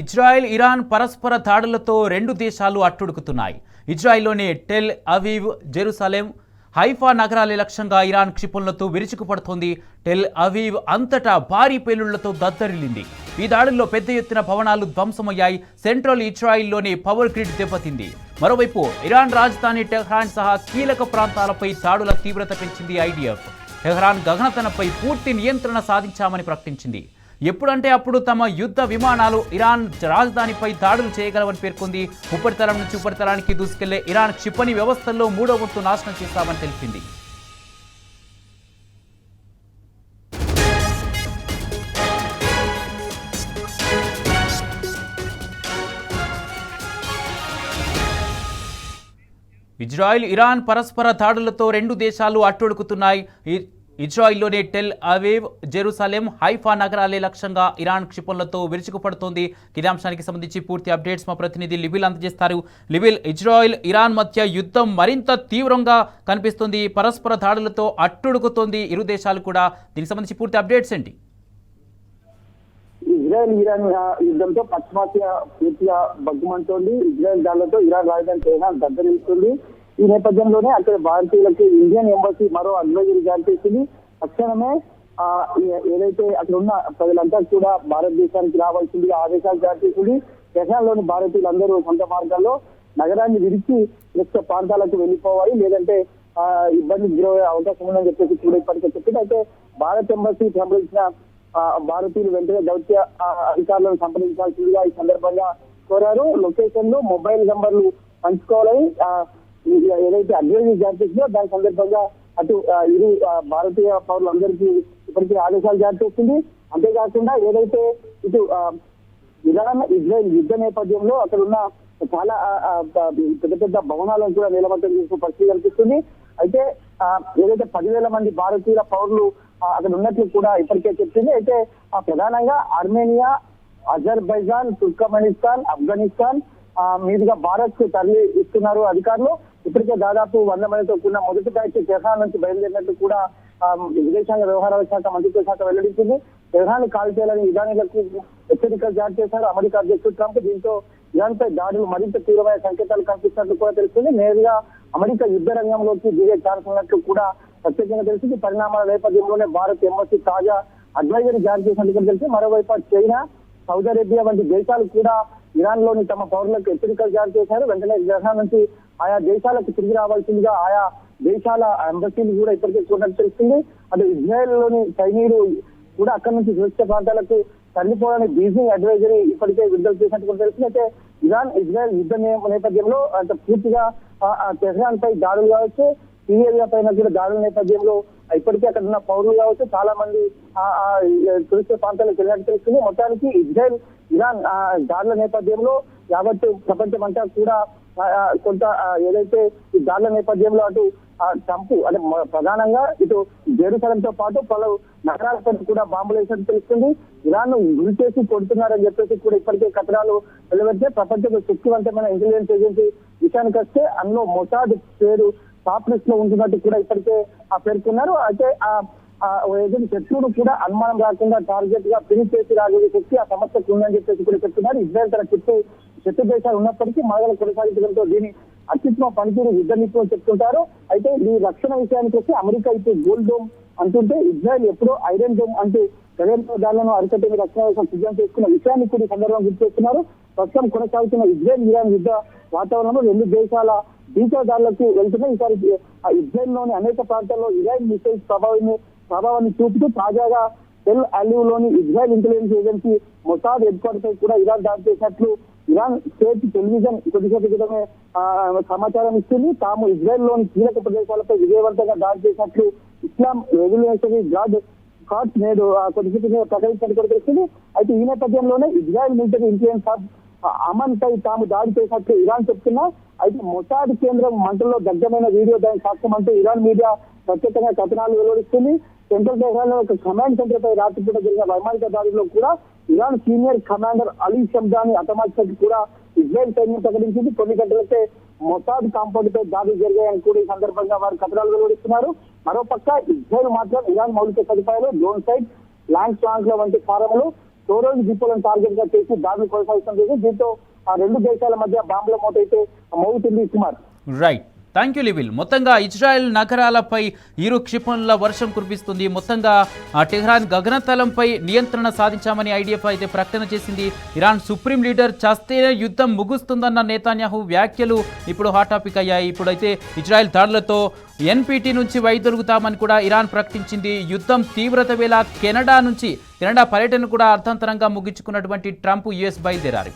Israel Iran పరస్పర దాడులతో రెండు దేశాలు అట్టుడుకుతున్నాయి. ఇజ్రాయెల్లోని టెల్ అవీవ్, జెరూసలేం, హైఫా నగరాల లక్ష్యంగా ఇరాన్ క్షిపణులతో విరుచుకుపడుతోంది. టెల్ అవీవ్ అంతటా భారీ పేలుళ్లతో దద్దరిల్లింది. ఈ దాడుల్లో పెద్ద ఎత్తున భవనాలు ధ్వంసమయ్యాయి. సెంట్రల్ ఇజ్రాయెల్లోని పవర్ గ్రిడ్ దెబ్బతింది. మరోవైపు ఇరాన్ రాజధాని టెహ్రాన్ సహా కీలక ప్రాంతాలపై దాడుల తీవ్రత పెంచింది ఐడిఎఫ్. టెహ్రాన్ గగనతలంపై పూర్తి నియంత్రణ సాధించామని ప్రకటించింది. ఎప్పుడంటే అప్పుడు తమ యుద్ధ విమానాలు ఇరాన్ రాజధానిపై దాడులు చేయగలవని పేర్కొంది. ఉపరితలం నుంచి ఉపరితలానికి దూసుకెళ్లే ఇరాన్ క్షిపణి వ్యవస్థల్లో 3వ వంతు నాశనం చేస్తామని తెలిపింది. ఇజ్రాయెల్ ఇరాన్ పరస్పర దాడులతో రెండు దేశాలు అట్టుడుకుతున్నాయి. ఇజ్రాయిల్లోని టెల్ అవీవ్, జెరూసలేం, హైఫా నగరాలే లక్ష్యంగా ఇరాన్ క్షిపణులతో విరుచుకుపడుతోంది. ఇదే అంశానికి సంబంధించి పూర్తి అప్డేట్స్ మా ప్రతినిధి లిబిల్ అందజేస్తారు. లిబిల్, ఇజ్రాయిల్ ఇరాన్ మధ్య యుద్ధం మరింత తీవ్రంగా కనిపిస్తుంది. పరస్పర దాడులతో అట్టుడుకుతోంది ఇరు దేశాలు కూడా. దీనికి సంబంధించి పూర్తి అప్డేట్స్ ఏంటి? ఇజ్రాయెల్ ఇరాన్ యుద్ధంతో పశ్చిమాసియా పూర్తిగా బగ్గుమంటోంది. ఇజ్రాయెల్ దాడులతో ఇరాన్ రాజధాని టెహ్రాన్ దద్దరిల్లుతుంది. ఈ నేపథ్యంలోనే అక్కడ భారతీయులకు ఇండియన్ ఎంబసీ మరో అడ్వైజరీ జారీ చేసింది. తక్షణమే ఏదైతే అక్కడ ఉన్న ప్రజలంతా కూడా భారతదేశానికి రావాల్సింది ఆదేశాలు జారీ చేసింది. టెహ్రాన్ లోని భారతీయులందరూ సొంత మార్గాల్లో నగరాన్ని విడిచి సురక్షిత ప్రాంతాలకు వెళ్ళిపోవాలి, లేదంటే ఇబ్బంది గురయ్యే అవకాశం ఉందని చెప్పేసి కూడా ఇప్పటికే చెప్పింది. అయితే భారత్ ఎంబసీ సంబంధించిన భారతీయులు వెంటనే దౌత్య అధికారులను సంప్రదించాల్సిందిగా ఈ సందర్భంగా కోరారు. లొకేషన్లు, మొబైల్ నంబర్లు పంచుకోవాలని ఏదైతే అడ్వైజరీ జారీ చేసిందో దాని సందర్భంగా అటు ఇరు భారతీయ పౌరులందరికీ ఇప్పటికీ ఆదేశాలు జారీ చేస్తుంది. అంతేకాకుండా ఏదైతే ఇటు ఇరాన్ ఇజ్రాయెల్ యుద్ధ నేపథ్యంలో అక్కడ ఉన్న చాలా పెద్ద పెద్ద భవనాలను కూడా నిలబట్టం చేసిన పరిస్థితి కనిపిస్తుంది. అయితే ఏదైతే 10,000 మంది భారతీయుల పౌరులు అక్కడ ఉన్నట్లు కూడా ఇప్పటికే చెప్పింది. అయితే ప్రధానంగా ఆర్మేనియా, అజర్బైజాన్, తుర్కమెనిస్తాన్, ఆఫ్ఘనిస్తాన్ మీదుగా భారత్ కు తరలి ఇస్తున్నారు అధికారులు. ఇప్పటికే దాదాపు 100 మందితో కూడిన మొదటి బ్యాచ్ టెహ్రాన్ నుంచి బయలుదేరినట్టు కూడా విదేశాంగ వ్యవహారాల శాఖ మంత్రిత్వ శాఖ వెల్లడించింది. టెహ్రాన్ కాల్ చేయాలని ఇరానీలకు హెచ్చరికలు జారీ చేశారు అమెరికా అధ్యక్షుడు ట్రంప్. దీంతో ఇరాన్ పై దాడులు మరింత తీవ్రమైన సంకేతాలు కనిపిస్తున్నట్టు కూడా తెలిసింది. నేరుగా అమెరికా యుద్ధ రంగంలోకి దిగే ఛాన్స్ ఉన్నట్లు కూడా ప్రత్యేకంగా తెలిసింది. పరిణామాల నేపథ్యంలోనే భారత్ ఎంబసీ తాజా అడ్వైజరీ జారీ చేసినట్టు తెలిసి మరోవైపు చైనా, సౌదీ అరేబియా వంటి దేశాలు కూడా ఇరాన్ లోని తమ పౌరులకు హెచ్చరికలు జారీ చేశారు. వెంటనే టెహ్రాన్ నుంచి ఆయా దేశాలకు తిరిగి రావాల్సిందిగా ఆయా దేశాల ఎంబసీలు కూడా ఇప్పటికే చూడడానికి తెలుస్తుంది. అటు ఇజ్రాయెల్ లోని చైనీయులు కూడా అక్కడి నుంచి సురక్షిత ప్రాంతాలకు తరలిపోవాలని బీజింగ్ అడ్వైజరీ ఇప్పటికే విడుదల చేసినట్టు కూడా తెలుస్తుంది. అయితే ఇరాన్ ఇజ్రాయెల్ యుద్ధ నేపథ్యంలో అంటే పూర్తిగా టెహ్రాన్ పై దాడులు కావచ్చు, సిరియా పైన కూడా దాడుల నేపథ్యంలో ఇప్పటికే అక్కడ ఉన్న పౌరులు కావచ్చు చాలా మంది సురక్షిత ప్రాంతాలకు వెళ్ళినట్టు తెలుస్తుంది. మొత్తానికి ఇజ్రాయెల్ ఇరాన్ దాడుల నేపథ్యంలో యావత్తు ప్రపంచం అంతా కూడా కొంత ఏదైతే ఈ దాడుల నేపథ్యంలో అటు ట్రంప్ అంటే ప్రధానంగా ఇటు జెరూసలంతో పాటు పలు నగరాలపై కూడా బాంబులు వేసినట్టు తెలుస్తుంది. ఇరాన్ గురి చేసి కొడుతున్నారని చెప్పేసి కూడా ఇప్పటికే కథనాలు వెలువడితే ప్రపంచంలో శక్తివంతమైన ఇంటెలిజెన్స్ ఏజెన్సీ విషయానికి వస్తే అందులో మొసాద్ పేరు టాప్ లిస్ట్ లో ఉంటున్నట్టు కూడా ఇప్పటికే పేర్కొన్నారు. అయితే ఏదైతే శత్రువులు కూడా అనుమానం రాకుండా టార్గెట్ గా ఫినిష్ చేసి రాగలిగే శక్తి ఆ సమస్యకు ఉందని చెప్పేసి కూడా చెప్తున్నారు. ఇజ్రాయెల్ తన చుట్టూ శత్రు దేశాలు ఉన్నప్పటికీ మరొకరు కొనసాగించడంతో దీని అత్యుత్తమ పనితీరు యుద్ధ నిపుణులు చెప్తుంటారు. అయితే ఈ రక్షణ విషయానికి వస్తే అమెరికా ఇప్పుడు గోల్డ్ డోమ్ అంటుంటే ఇజ్రాయెల్ ఎప్పుడో ఐరన్ డోమ్ అంటూ దాడులను అరికట్టే రక్షణ కోసం సిద్ధం చేసుకున్న విషయాన్ని కూడా ఈ సందర్భంగా గుర్తు చేస్తున్నారు. ప్రస్తుతం కొనసాగుతున్న ఇజ్రాయెల్ ఇరాన్ యుద్ధ వాతావరణంలో రెండు దేశాల దాడులకు వెళ్తున్నాయి. ఈసారి ఇజ్రాయెల్ లోని అనేక ప్రాంతాల్లో ఇరాన్ మిసైల్స్ ప్రభావాన్ని చూపుతూ తాజాగా టెల్ అవీవ్ లోని Israel intelligence agency Mossad head quarter పై కూడా ఇరాన్ దాడి చేసినట్లు ఇరాన్ స్టేట్ టెలివిజన్ కొద్దిసేపు క్రితమే సమాచారం ఇస్తుంది. తాము ఇజ్రాయెల్ లోని కీలక ప్రదేశాలపై విజయవంతంగా దాడి చేసినట్లు ఇస్లాం రెగ్యులేటరీ గార్డ్ కార్డ్స్ నేడు కొద్దిసేపు ప్రకటించినట్టు కూడా తెలుస్తుంది. అయితే ఈ నేపథ్యంలోనే Israel military influence hub Aman పై తాము దాడి చేసినట్లు ఇరాన్ చెప్తున్నా. అయితే మొసాద్ కేంద్రం మంటల్లో దగ్ధమైన వీడియో దానికి సాక్ష్యం అంటూ ఇరాన్ మీడియా ప్రత్యేకంగా కథనాలు వెలువరిస్తుంది. సెంట్రల్ టెహ్రాన్లో ఒక కమాండ్ సెంటర్ పై రాత్రిపూట జరిగిన వైమానిక దాడిలో కూడా ఇరాన్ సీనియర్ కమాండర్ అలీ షమ్దాని హతమార్చినట్టు కూడా ఇజ్రాయెల్ సైన్యం ప్రకటించింది. కొన్ని గంటలకే మొసాద్ కాంపౌండ్ పై దాడులు జరిగాయని కూడా ఈ సందర్భంగా వారు కథనాలు వెలువరిస్తున్నారు. మరోపక్క ఇజ్రాయెల్ మాత్రం ఇరాన్ మౌలిక సదుపాయాలు, డ్రోన్ సైట్, ల్యాండ్ ప్లాంట్ల వంటి ఫారంలు స్టోరేజ్ డిపోలను టార్గెట్ గా చేసి దాడులు కొనసాగుతుంది. దీంతో ఆ రెండు దేశాల మధ్య బాంబుల మూట అయితే మోగుతుంది కుమార్. రైట్, థ్యాంక్ యూ లివిల్. మొత్తంగా ఇజ్రాయెల్ నగరాలపై ఇరు క్షిపణుల వర్షం కురిపిస్తుంది. మొత్తంగా టెహ్రాన్ గగనతలంపై నియంత్రణ సాధించామని ఐడిఎఫ్ అయితే ప్రకటన చేసింది. ఇరాన్ సుప్రీం లీడర్ చస్తేనే యుద్ధం ముగుస్తుందన్న నేతన్యాహు వ్యాఖ్యలు ఇప్పుడు హాట్ టాపిక్ అయ్యాయి. ఇప్పుడైతే ఇజ్రాయెల్ దాడులతో ఎన్పిటి నుంచి వైదొలుగుతామని కూడా ఇరాన్ ప్రకటించింది. యుద్ధం తీవ్రత వేళ కెనడా పర్యటన కూడా అర్థాంతరంగా ముగించుకున్నటువంటి ట్రంప్ యుఎస్ బయలుదేరారు.